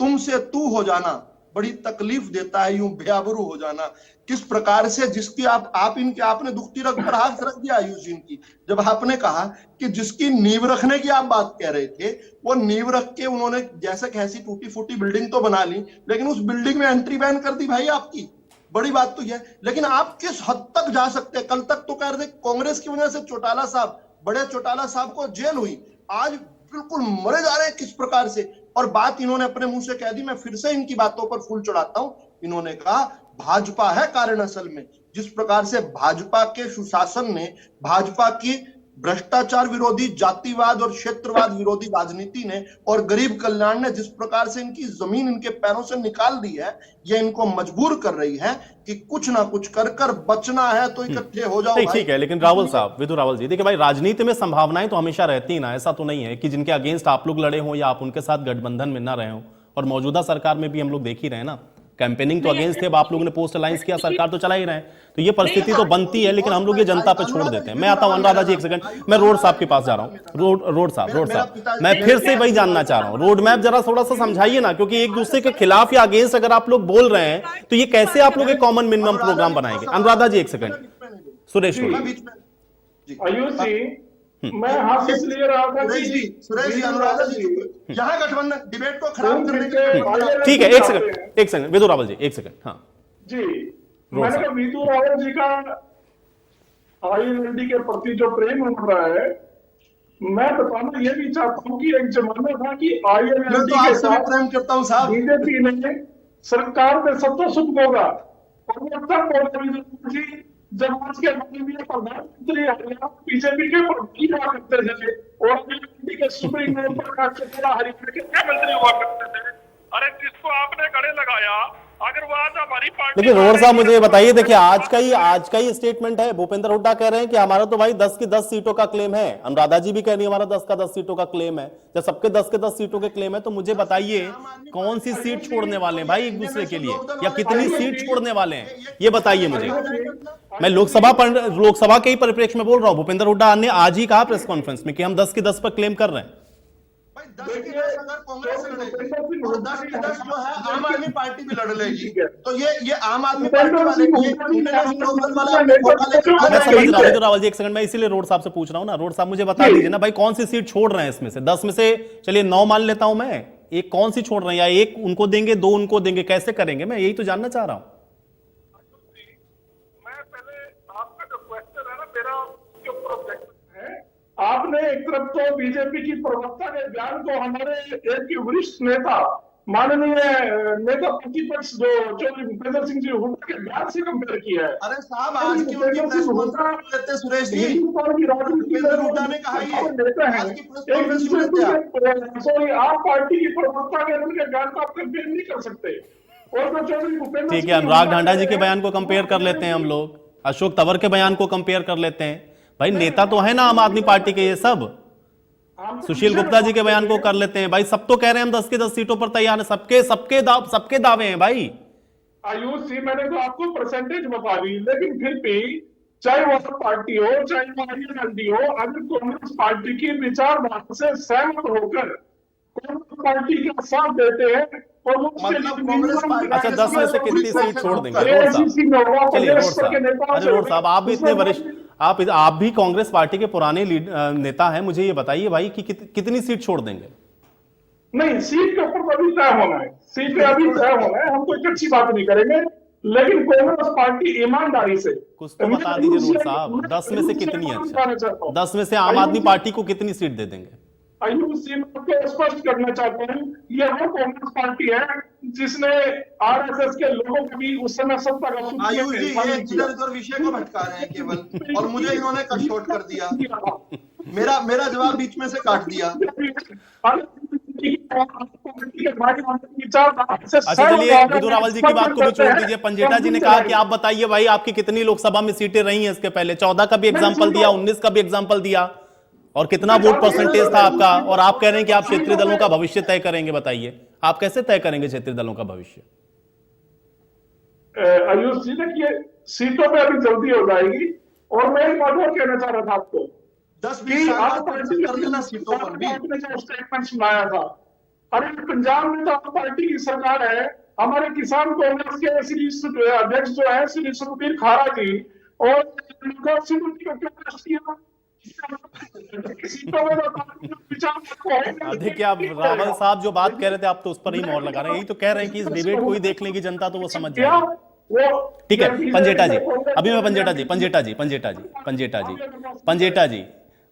तुम से तू हो जाना बड़ी तकलीफ देता है यूं बेआबरू हो जाना। किस प्रकार से जिसकी आपने दुखती रग पर हाथ रख दिया आयुष जी की, जब आपने कहा कि जिसकी नींव रखने की आप बात कह रहे थे, वो नींव रख के उन्होंने जैसे कैसी टूटी फूटी बिल्डिंग तो बना ली, लेकिन उस बिल्डिंग में एंट्री बैन कर दी भाई आपकी। बड़ी बात तो यह, लेकिन आप किस हद तक जा सकते हैं? कल तक तो कह रहे थे कांग्रेस की वजह से चौटाला साहब, बड़े चौटाला साहब को जेल हुई, आज बिल्कुल मरे जा रहे हैं किस प्रकार से। और बात इन्होंने अपने मुंह से कह दी, मैं फिर से इनकी बातों पर फूल चढ़ाता हूं। इन्होंने कहा भाजपा है कारण असल में। जिस प्रकार से भाजपा के सुशासन ने, भाजपा की भ्रष्टाचार विरोधी, जातिवाद और क्षेत्रवाद विरोधी राजनीति ने और गरीब कल्याण ने जिस प्रकार से इनकी जमीन इनके पैरों से निकाल दी है, ये इनको मजबूर कर रही है कि कुछ ना कुछ कर बचना है तो इकट्ठे हो जाओ। ठीक है, लेकिन रावल साहब, विदु रावल जी, देखिए भाई, राजनीति में संभावनाएं तो हमेशा रहती ही ना। ऐसा तो नहीं है कि जिनके अगेंस्ट आप लोग लड़े हो या आप उनके साथ गठबंधन में ना रहे हो, और मौजूदा सरकार में भी हम लोग देख ही रहे हैं ना, कैंपेनिंग तो अगेंस्ट थे, अब आप लोगों ने पोस्ट अलायंस किया, सरकार तो चला ही रहे हैं, तो ये परिस्थिति तो बनती है, लेकिन हम लोग ये जनता पे छोड़ देते हैं। मैं आता हूं अनुराधा जी, एक सेकंड, मैं रोड साहब के पास जा रहा हूं। रोड साहब, मैं फिर से वही जानना चाह रहा हूं, रोड मैप जरा थोड़ा सा समझाइए ना, क्योंकि एक दूसरे के खिलाफ या अगेंस्ट अगर आप लोग बोल रहे हैं तो ये कैसे आप लोग एक कॉमन मिनिमम प्रोग्राम बनाएंगे? अनुराधा जी एक सेकंड, सुरेश आयुष जी, मैं हाथ इसलिए रहा था कि सुरेश जी, अनुराधा जी, यहाँ गठबंधन डिबेट को खराब करने के, ठीक है, एक सेकंड विदु रावल जी, एक सेकंड। हाँ जी, मैंने कहा विदु रावल जी का आईएनएलडी के प्रति जो प्रेम उठ रहा है, मैं बताना ये भी चाहता हूँ कि एक जमाना था कि आईएनएलडी के साथ प्रेम करता हूँ साहब, बीजेपी ने सरकार में सत्ता सुख होगा, और जब तक जब आज के प्रधानमंत्री बीजेपी के प्रधानमंत्री हुआ करते थे और के सुप्रीम कोर्ट पर हरियाणा के मंत्री हुआ करते थे। अरे जिसको आपने गले लगाया, अगर वो आज हमारी पार्टी। लेकिन रोड साहब मुझे बताइए, देखिए आज का ही स्टेटमेंट है, भूपेंद्र हुड्डा कह रहे हैं कि हमारा तो भाई 10 की 10 सीटों का क्लेम है, अनुराधा जी भी कह रही है हमारा 10 का 10 सीटों का क्लेम है। जब सबके 10 के 10 सीटों के क्लेम है, तो मुझे बताइए कौन सी सीट छोड़ने वाले हैं भाई एक दूसरे के लिए, या कितनी सीट छोड़ने वाले हैं, ये बताइए मुझे। मैं लोकसभा के ही परिप्रेक्ष्य में बोल रहा हूं। भूपेंद्र हुड्डा ने आज ही कहा प्रेस कॉन्फ्रेंस में कि हम 10 की 10 पर क्लेम कर रहे हैं। 10 की 10 अगर कांग्रेस लड़ेगी और 10 की 10 जो है आम आदमी पार्टी भी लड़ लेगी, तो ये आम आदमी पार्टी वाले मैं समझ रहा हूं रावल जी, एक सेकंड, मैं इसीलिए रोड साहब से पूछ रहा हूं ना। रोड साहब मुझे बता दीजिए ना भाई, कौन सी सीट छोड़ रहे हैं इसमें से? 10 में से चलिए 9 मान लेता हूं मैं, एक कौन सी छोड़ रहे हैं, या एक उनको देंगे, 2 उनको देंगे, कैसे करेंगे? मैं यही तो जानना चाह रहा हूं। आपने एक तरफ तो बीजेपी की प्रवक्ता के बयान को हमारे एक वरिष्ठ नेता माननीय नेता प्रतिपक्ष जो चौधरी भूपेंद्र सिंह जी हुड्डा के बयान से कंपेयर किया है। अरे साहब, आज की उनकी प्रेस कॉन्फ्रेंस लेते सुरेश जी, भूपेंद्र हुड्डा ने कहा ये आज की प्रेस कॉन्फ्रेंस लेते, सॉरी, आप पार्टी की प्रवक्ता के उनके बयान को आप कंपेयर नहीं कर सकते। और जो चौधरी भूपेंद्र, ठीक है, अनुराग ढांडा जी के बयान को कंपेयर कर लेते हैं हम लोग, अशोक तंवर के बयान को कंपेयर कर लेते हैं। भाई नेता तो है ना आम आदमी पार्टी के ये सब, सुशील गुप्ता जी के बयान को कर लेते हैं। भाई सब तो कह रहे हैं हम 10 की 10 सीटों पर तैयार हैं, सबके दावे हैं भाई। आयुष जी, मैंने तो आपको परसेंटेज बता दी, लेकिन फिर भी चाहे वो पार्टी हो, चाहे वो आईएनएलडी हो, अगर कांग्रेस पार्टी की विचारधारा से सहमत होकर कांग्रेस पार्टी का साथ देते हैं, अच्छा 10 में से कितनी सीट छोड़ देंगे? रोड साहब, चलिए रोड साहब, आप भी इतने वरिष्ठ, आप भी कांग्रेस पार्टी के पुराने नेता हैं, मुझे ये बताइए भाई कि कितनी सीट छोड़ देंगे? नहीं, सीट के ऊपर अभी तय होना है, सीट पे अभी तय होना है, हम कोई अच्छी बात नहीं करेंगे, लेकिन कांग्रेस पार्टी ईमानदारी से कुछ तो बता दीजिए रोड साहब, 10 में से कितनी है? अच्छा 10 में से आम आदमी पार्टी को कितनी सीट दे देंगे? आयुष जी, मैं आपको स्पष्ट करना चाहता हूँ, ये वो कांग्रेस पार्टी है जिसने आरएसएस के लोगों को भी उस समय सत्ता का आयुष जी ये इधर विषय को भटका रहे हैं केवल, और मुझे इन्होंने कट शॉर्ट कर दिया, मेरा जवाब बीच में से काट दिया। अच्छा चलिए, विदु रावल जी की बात को भी छोड़ दीजिए, पंजेटा जी ने कहा कि आप बताइए भाई आपकी कितनी लोकसभा में सीटें रही हैं इसके पहले, 14 का भी एग्जाम्पल दिया, 19 का भी एग्जाम्पल दिया, और कितना वोट परसेंटेज था आपका, और आप कह रहे हैं कि आप क्षेत्रीय दलों का भविष्य तय करेंगे। बताइए आप कैसे तय करेंगे क्षेत्रीय दलों का भविष्य? आयुष जी देखिए, सीटों पे अभी जल्दी हो जाएगी, और मैं एक बात और कहना चाह रहा था आपको, 10-20 साल कर लेना सीटों पर भी। आपने जो स्टेटमेंट सुनाया था, अरे पंजाब में तो आप पार्टी की सरकार है, हमारे किसान कांग्रेस के अध्यक्ष जो है श्री सुखबीर खारा जी, और देखिए आप रावल साहब जो बात कह रहे थे आप तो उस पर ही मोहर लगा रहे हैं, यही तो कह रहे हैं कि इस डिबेट को ही देख लेगी जनता तो वो समझ जाएगी। ठीक है पंजेटा जी, अभी मैं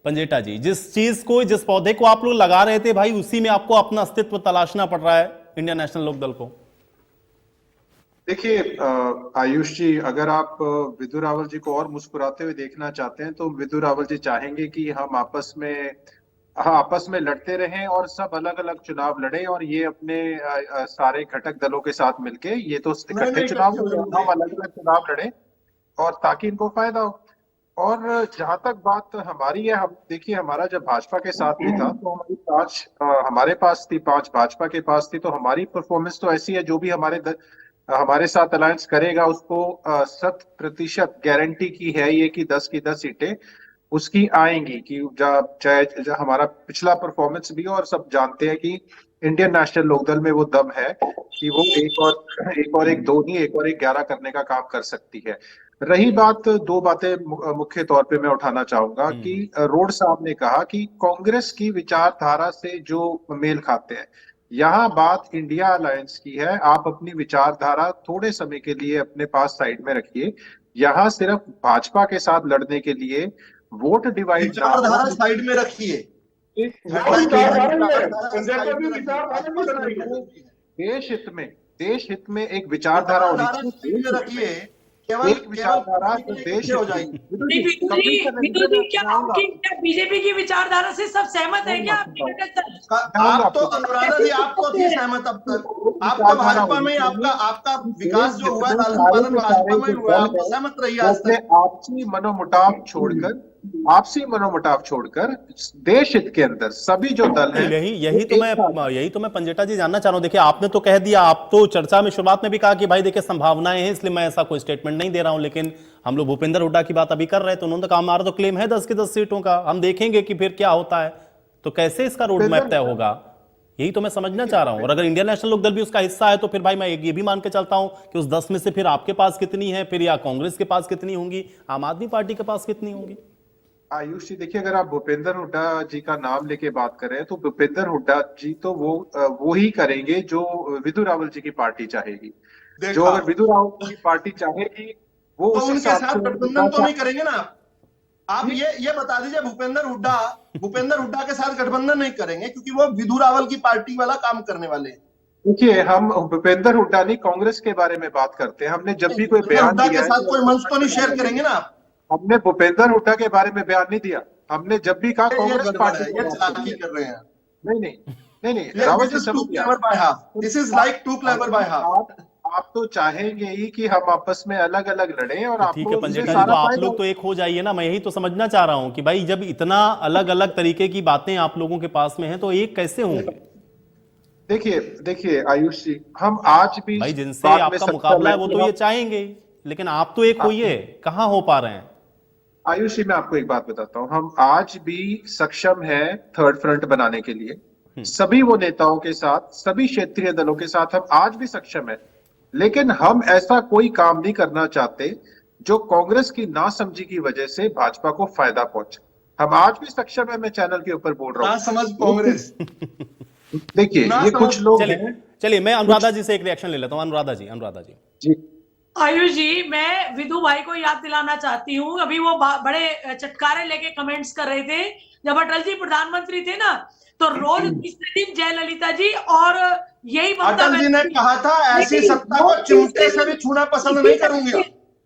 पंजेटा जी जिस चीज को, जिस पौधे को आप लोग लगा रहे थे भाई, उसी में आपको अपना अस्तित्व तलाशना पड़ रहा है इंडियन नेशनल लोकदल को। देखिए आयुष जी, अगर आप विदु रावल जी को और मुस्कुराते हुए देखना चाहते हैं तो विदु रावल जी चाहेंगे कि हम आपस में लड़ते रहें और सब अलग अलग चुनाव लड़े, और ये अपने सारे घटक दलों के साथ मिलके, ये तो इकट्ठे चुनाव, हम अलग अलग चुनाव लड़े, और ताकि इनको फायदा हो। और जहां तक बात हमारी है, हम देखिए हमारा जब भाजपा के साथ भी था तो हमारे पास थी 5, भाजपा के पास थी, तो हमारी परफॉर्मेंस तो ऐसी है, जो भी हमारे साथ अलायंस करेगा उसको 100% गारंटी की है ये कि 10 की 10 सीटें उसकी आएंगी, कि चाहे हमारा पिछला परफॉर्मेंस भी हो, और सब जानते हैं कि इंडियन नेशनल लोकदल में वो दम है कि वो एक और एक 2 नहीं, 1 और 1 11 करने का काम कर सकती है। रही बात, 2 बातें मुख्य तौर पे मैं उठाना चाहूंगा कि रोड साहब ने कहा कि कांग्रेस की विचारधारा से जो मेल खाते हैं, यहाँ बात इंडिया अलायंस की है। आप अपनी विचारधारा थोड़े समय के लिए अपने पास साइड में रखिए, यहाँ सिर्फ भाजपा के साथ लड़ने के लिए वोट डिवाइड, विचारधारा साइड में रखिए, देश हित में एक विचारधारा होनी चाहिए, रखिए केवल विचारधारा तो देश हो जाएगी। विदु जी क्या बीजेपी की विचारधारा से सब सहमत है क्या? आप तो अनुराधा जी, आपको थी सहमत अब तक, आपका भाजपा में आपका विकास जो हुआ है, लालन पालन भाजपा में हुआ, आप सहमत रहिए आज तक। आपसी मनोमुटाव छोड़कर देश हित के अंदर सभी जो दल हैं, यही तो मैं पंजेटा जी जानना चाह रहा हूं। देखिए आपने तो कह दिया, आप तो चर्चा में शुरुआत में भी कहा कि भाई देखिए संभावनाएं हैं, इसलिए मैं ऐसा कोई स्टेटमेंट नहीं दे रहा हूं, लेकिन हम लोग भूपेंद्र हुड्डा की बात अभी कर रहे हैं तो उन्होंने कहा हमारा तो क्लेम है 10 की 10 सीटों का, हम देखेंगे कि फिर क्या होता है, तो कैसे इसका रोड मैप तय होगा, यही तो मैं समझना चाह रहा हूं। और अगर इंडियन नेशनल लोकदल भी उसका हिस्सा है तो फिर भाई मैं ये भी मान के चलता हूं कि उस 10 में से फिर आपके पास कितनी है, फिर या कांग्रेस के पास कितनी होंगी, आम आदमी पार्टी के पास कितनी होंगी। आयुष जी देखिए, अगर आप भूपेंद्र हुड्डा जी का नाम लेके बात कर रहे हैं तो भूपेंद्र हुड्डा जी तो वो ही करेंगे जो विदु रावल जी की पार्टी चाहेगी। जो अगर विदु रावल जी की पार्टी चाहेगी वो तो उनके साथ गठबंधन तो नहीं करेंगे ना। आप ये बता दीजिए, भूपेंद्र हुड्डा के साथ गठबंधन नहीं करेंगे क्योंकि वो विदु रावल की पार्टी वाला काम करने वाले हैं। देखिए हम भूपेंद्र हुड्डा नहीं, कांग्रेस के बारे में बात करते हैं। हमने जब भी कोई बयान दिया के साथ कोई मंच तो नहीं शेयर करेंगे ना आप। हमने भूपेंद्र हुड्डा के बारे में बयान नहीं दिया, हमने जब भी कहा कांग्रेस पार्टी कर रहे हैं। नहीं Rawat ji this is like too clever by half. आप तो चाहेंगे ही कि हम आपस में अलग अलग लड़ें, और ठीक है पंजेटा जी, तो आप लोग तो एक हो जाइए ना। मैं यही तो समझना चाह रहा हूं कि भाई जब इतना अलग अलग तरीके की बातें आप लोगों के पास में हैं तो एक कैसे होंगे। देखिए आयुष जी, हम आज भी भाई जिनसे आपका मुकाबला है वो तो ये चाहेंगे, लेकिन आप तो एक होइए, कहां हो पा रहे हैं। आयुष जी मैं आपको एक बात बताता हूं, हम आज भी सक्षम हैं थर्ड फ्रंट बनाने के लिए। सभी वो नेताओं के साथ, सभी क्षेत्रीय दलों के साथ हम आज भी सक्षम हैं, लेकिन हम ऐसा कोई काम नहीं करना चाहते जो कांग्रेस की नासमझी की वजह से भाजपा को फायदा पहुंचे। हम आज भी सक्षम है, मैं चैनल के ऊपर बोल रहा हूँ। समझ कांग्रेस देखिए ये कुछ लोग चलिए मैं अनुराधा जी से एक रिएक्शन ले लेता हूँ। अनुराधा जी आयुष जी, मैं विदु भाई को याद दिलाना चाहती हूँ, अभी वो बड़े चटकारे लेके कमेंट्स कर रहे थे जब अटल जी प्रधानमंत्री थे ना, तो रोज तीसरे दिन जयललिता जी और यही अटल जी ने कहा था ऐसी सत्ता को चिमटे से भी छूना पसंद नहीं करूंगा।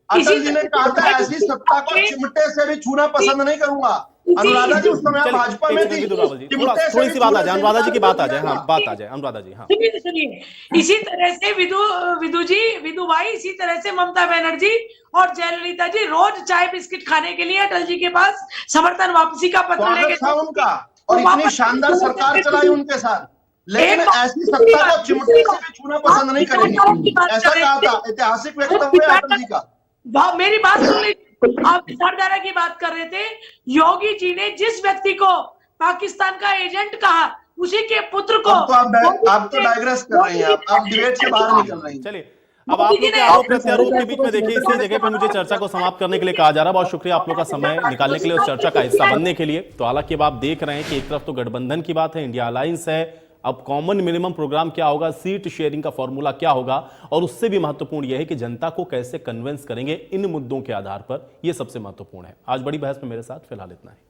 अटल जी ने कहा था ऐसी सत्ता को चिमटे से भी छूना पसंद नहीं करूंगा। अनुराधा जी उस समय आप चलिए, भाजपा एक में सेकंड थी। विदुर रावल जी, चिमटे से थोड़ी भी सी बात आ पूरे जाए, अनुराधा जी की बात आ जाए, संविधान हाँ को बात आ जाए, अनुराधा जी, हाँ सुनिए, इसी तरह से विदु भाई, इसी तरह से ममता बनर्जी और जयललिता जी रोज चाय बिस्किट खाने के लिए अटल जी के पास समर्थन वापसी का पत्र लेके स्वागत था उनका, और तो इतनी वापस शानदार सरकार चलाई उनके साथ, लेकिन एक बात- ऐसी सत्ता को चिमटे से भी छूना पसंद नहीं करेंगे, ऐसा कहा था। ऐतिहासिक वक्तव्य अटल जी का। मेरी बात सुन लीजिए, आप विचारधारा की बात कर रहे थे। योगी जी ने जिस व्यक्ति को पाकिस्तान का एजेंट कहा, उसी के पुत्र को आप तो डाइग्रेस कर रही हैं, आप डिबेट से बाहर निकल रही हैं। चलिए, अब आप लोग के आरोप प्रत्यारोप के बीच में देखिए, इसी जगह पे मुझे चर्चा को समाप्त करने के लिए कहा जा रहा है। बहुत शुक्रिया आप लोग का समय निकालने के लिए, उस चर्चा का हिस्सा बनने के लिए। तो हालांकि अब आप देख रहे हैं कि एक तरफ तो गठबंधन की बात है, इंडिया अलायंस है, अब कॉमन मिनिमम प्रोग्राम क्या होगा, सीट शेयरिंग का फॉर्मूला क्या होगा, और उससे भी महत्वपूर्ण यह है कि जनता को कैसे कन्विंस करेंगे इन मुद्दों के आधार पर, यह सबसे महत्वपूर्ण है। आज बड़ी बहस में मेरे साथ फिलहाल इतना है।